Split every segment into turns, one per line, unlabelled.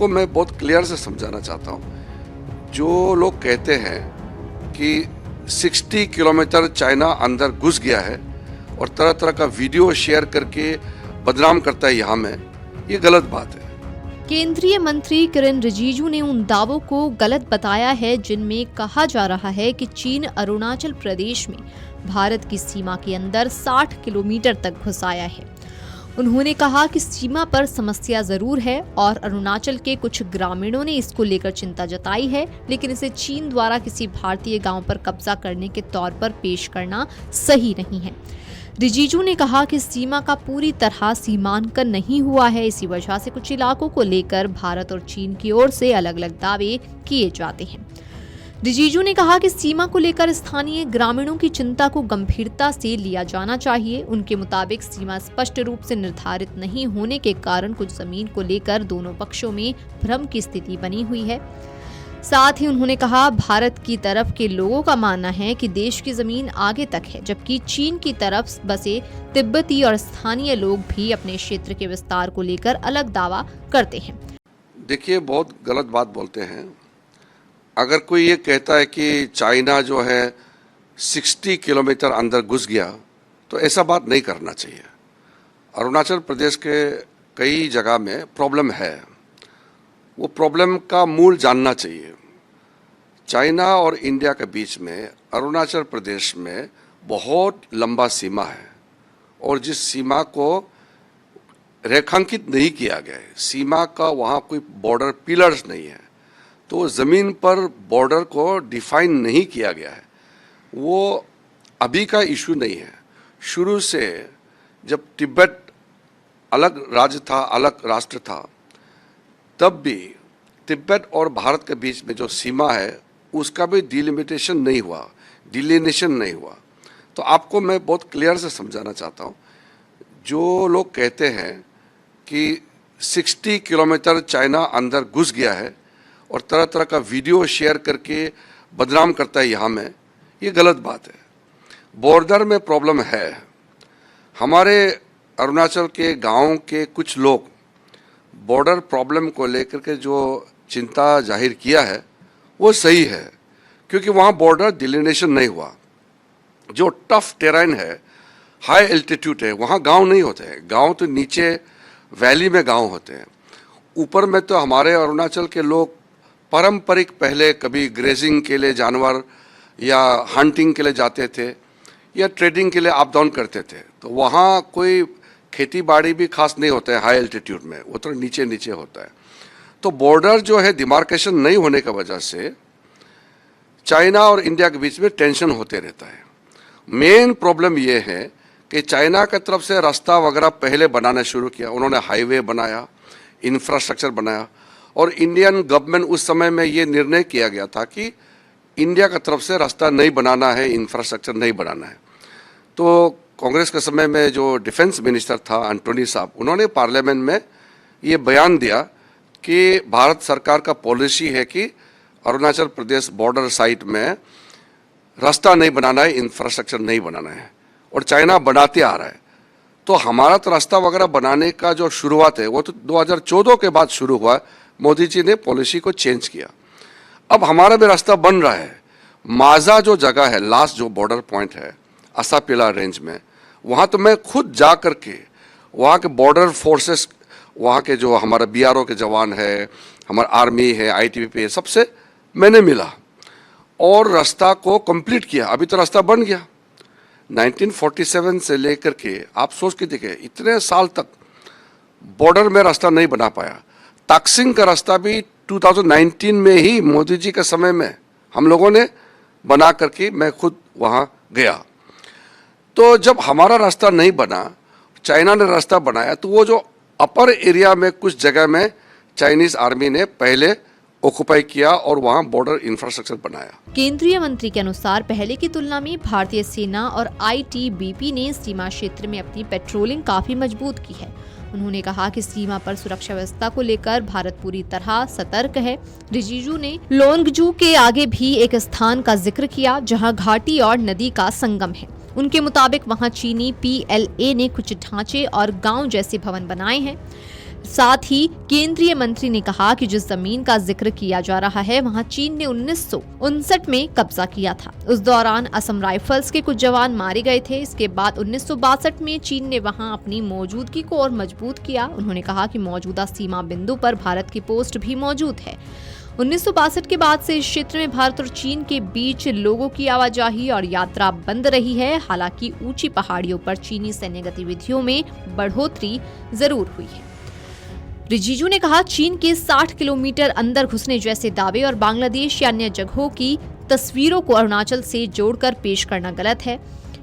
आपको मैं बहुत क्लियर से समझाना चाहता हूँ। जो लोग कहते हैं कि 60 किलोमीटर चाइना अंदर घुस गया है और तरह तरह का वीडियो शेयर करके बदनाम करता है यहाँ में, ये गलत बात है।
केंद्रीय मंत्री किरेन रिजिजू ने उन दावों को गलत बताया है जिनमें कहा जा रहा है कि चीन अरुणाचल प्रदेश में भारत की सीमा के अंदर 60 किलोमीटर तक घुस आया है। उन्होंने कहा कि सीमा पर समस्या जरूर है और अरुणाचल के कुछ ग्रामीणों ने इसको लेकर चिंता जताई है, लेकिन इसे चीन द्वारा किसी भारतीय गांव पर कब्जा करने के तौर पर पेश करना सही नहीं है। रिजिजू ने कहा कि सीमा का पूरी तरह सीमांकन नहीं हुआ है, इसी वजह से कुछ इलाकों को लेकर भारत और चीन की ओर से अलग अलग दावे किए जाते हैं। रिजिजू ने कहा कि सीमा को लेकर स्थानीय ग्रामीणों की चिंता को गंभीरता से लिया जाना चाहिए। उनके मुताबिक सीमा स्पष्ट रूप से निर्धारित नहीं होने के कारण कुछ जमीन को लेकर दोनों पक्षों में भ्रम की स्थिति बनी हुई है। साथ ही उन्होंने कहा, भारत की तरफ के लोगों का मानना है कि देश की जमीन आगे तक है, जबकि चीन की तरफ बसे तिब्बती और स्थानीय लोग भी अपने क्षेत्र के विस्तार को लेकर अलग दावा करते हैं।
देखिए, बहुत गलत बात बोलते हैं। अगर कोई ये कहता है कि चाइना जो है 60 किलोमीटर अंदर घुस गया, तो ऐसा बात नहीं करना चाहिए। अरुणाचल प्रदेश के कई जगह में प्रॉब्लम है, वो प्रॉब्लम का मूल जानना चाहिए। चाइना और इंडिया के बीच में अरुणाचल प्रदेश में बहुत लंबा सीमा है और जिस सीमा को रेखांकित नहीं किया गया है, सीमा का वहाँ कोई बॉर्डर पिलर्स नहीं है, तो ज़मीन पर बॉर्डर को डिफाइन नहीं किया गया है। वो अभी का इशू नहीं है। शुरू से जब तिब्बत अलग राज्य था, अलग राष्ट्र था, तब भी तिब्बत और भारत के बीच में जो सीमा है उसका भी डिलिमिटेशन नहीं हुआ, डिलिनेशन नहीं हुआ। तो आपको मैं बहुत क्लियर से समझाना चाहता हूँ। जो लोग कहते हैं कि 60 किलोमीटर चाइना अंदर घुस गया है और तरह तरह का वीडियो शेयर करके बदनाम करता है यहाँ में, ये गलत बात है। बॉर्डर में प्रॉब्लम है। हमारे अरुणाचल के गाँव के कुछ लोग बॉर्डर प्रॉब्लम को लेकर के जो चिंता जाहिर किया है वो सही है, क्योंकि वहाँ बॉर्डर डिलिनेशन नहीं हुआ। जो टफ टेरेन है, हाई एल्टीट्यूड है, वहाँ गांव नहीं होते हैं। गांव तो नीचे वैली में गांव होते हैं। ऊपर में तो हमारे अरुणाचल के लोग पारंपरिक पहले कभी ग्रेजिंग के लिए जानवर या हंटिंग के लिए जाते थे या ट्रेडिंग के लिए अप डाउन करते थे, तो वहाँ कोई खेती बाड़ी भी खास नहीं होता है हाई एल्टीट्यूड में, वो तो नीचे नीचे होता है। तो बॉर्डर जो है डिमार्केशन नहीं होने की वजह से चाइना और इंडिया के बीच में टेंशन होते रहता है। मेन प्रॉब्लम ये है कि चाइना की तरफ से रास्ता वगैरह पहले बनाना शुरू किया, उन्होंने हाईवे बनाया, इंफ्रास्ट्रक्चर बनाया, और इंडियन गवर्नमेंट उस समय में ये निर्णय किया गया था कि इंडिया की तरफ से रास्ता नहीं बनाना है, इंफ्रास्ट्रक्चर नहीं बनाना है। तो कांग्रेस के समय में जो डिफेंस मिनिस्टर था एंटोनी साहब, उन्होंने पार्लियामेंट में ये बयान दिया कि भारत सरकार का पॉलिसी है कि अरुणाचल प्रदेश बॉर्डर साइड में रास्ता नहीं बनाना है, इंफ्रास्ट्रक्चर नहीं बनाना है, और चाइना बनाते आ रहा है। तो हमारा तो रास्ता वगैरह बनाने का जो शुरुआत है वो तो 2014 के बाद शुरू हुआ। मोदी जी ने पॉलिसी को चेंज किया, अब हमारा भी रास्ता बन रहा है। माजा जो जगह है, लास्ट जो बॉर्डर पॉइंट है असापिला रेंज में, वहाँ तो मैं खुद जा कर के वहाँ के बॉर्डर फोर्सेस, वहाँ के जो हमारा बीआरओ के जवान है, हमारा आर्मी है, आईटीबीपी है, सबसे मैंने मिला और रास्ता को कंप्लीट किया। अभी तो रास्ता बन गया। 1947 से लेकर के आप सोच के देखिए, इतने साल तक बॉर्डर में रास्ता नहीं बना पाया। ताकसिंग का रास्ता भी 2019 में ही मोदी जी के समय में हम लोगों ने बना करके, मैं खुद वहाँ गया। तो जब हमारा रास्ता नहीं बना, चाइना ने रास्ता बनाया, तो वो जो अपर एरिया में कुछ जगह में चाइनीज आर्मी ने पहले ऑक्युपाई किया और वहां बॉर्डर इंफ्रास्ट्रक्चर बनाया।
केंद्रीय मंत्री के अनुसार पहले की तुलना में भारतीय सेना और आईटीबीपी ने सीमा क्षेत्र में अपनी पेट्रोलिंग काफी मजबूत की है। उन्होंने कहा कि सीमा पर सुरक्षा व्यवस्था को लेकर भारत पूरी तरह सतर्क है। रिजिजू ने लोंगजू के आगे भी एक स्थान का जिक्र किया जहां घाटी और नदी का संगम है। उनके मुताबिक वहां चीनी PLA ने कुछ ढांचे और गांव जैसे भवन बनाए हैं। साथ ही केंद्रीय मंत्री ने कहा कि जिस जमीन का जिक्र किया जा रहा है वहां चीन ने 1959 में कब्जा किया था। उस दौरान असम राइफल्स के कुछ जवान मारे गए थे। इसके बाद 1962 में चीन ने वहां अपनी मौजूदगी को और मजबूत किया। उन्होंने कहा कि मौजूदा सीमा बिंदु पर भारत की पोस्ट भी मौजूद है। 1962 के बाद से इस क्षेत्र में भारत और चीन के बीच लोगों की आवाजाही और यात्रा बंद रही है। हालांकि ऊंची पहाड़ियों पर चीनी सैन्य गतिविधियों में बढ़ोतरी जरूर हुई है। रिजिजू ने कहा, चीन के 60 किलोमीटर अंदर घुसने जैसे दावे और बांग्लादेश या अन्य जगहों की तस्वीरों को अरुणाचल से जोड़कर पेश करना गलत है।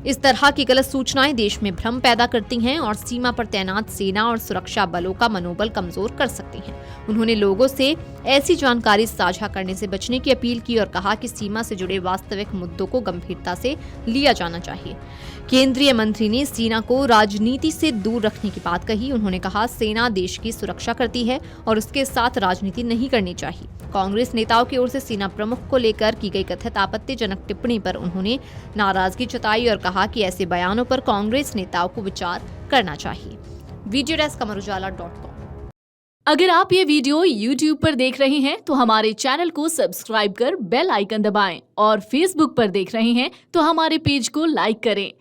इस तरह की गलत सूचनाएं देश में भ्रम पैदा करती हैं और सीमा पर तैनात सेना और सुरक्षा बलों का मनोबल कमजोर कर सकती हैं। उन्होंने लोगों से ऐसी जानकारी साझा करने से बचने की अपील की और कहा कि सीमा से जुड़े वास्तविक मुद्दों को गंभीरता से लिया जाना चाहिए। केंद्रीय मंत्री ने सेना को राजनीति से दूर रखने की बात कही। उन्होंने कहा, सेना देश की सुरक्षा करती है और उसके साथ राजनीति नहीं करनी चाहिए। कांग्रेस नेताओं की ओर से सेना प्रमुख को लेकर की गई कथित आपत्तिजनक टिप्पणी पर उन्होंने नाराजगी जताई और कहा कि ऐसे बयानों पर कांग्रेस नेताओं को विचार करना चाहिए। Video desk amarujala.com।
अगर आप ये वीडियो YouTube पर देख रहे हैं तो हमारे चैनल को सब्सक्राइब कर बेल आइकन दबाएं और Facebook पर देख रहे हैं तो हमारे पेज को लाइक करें।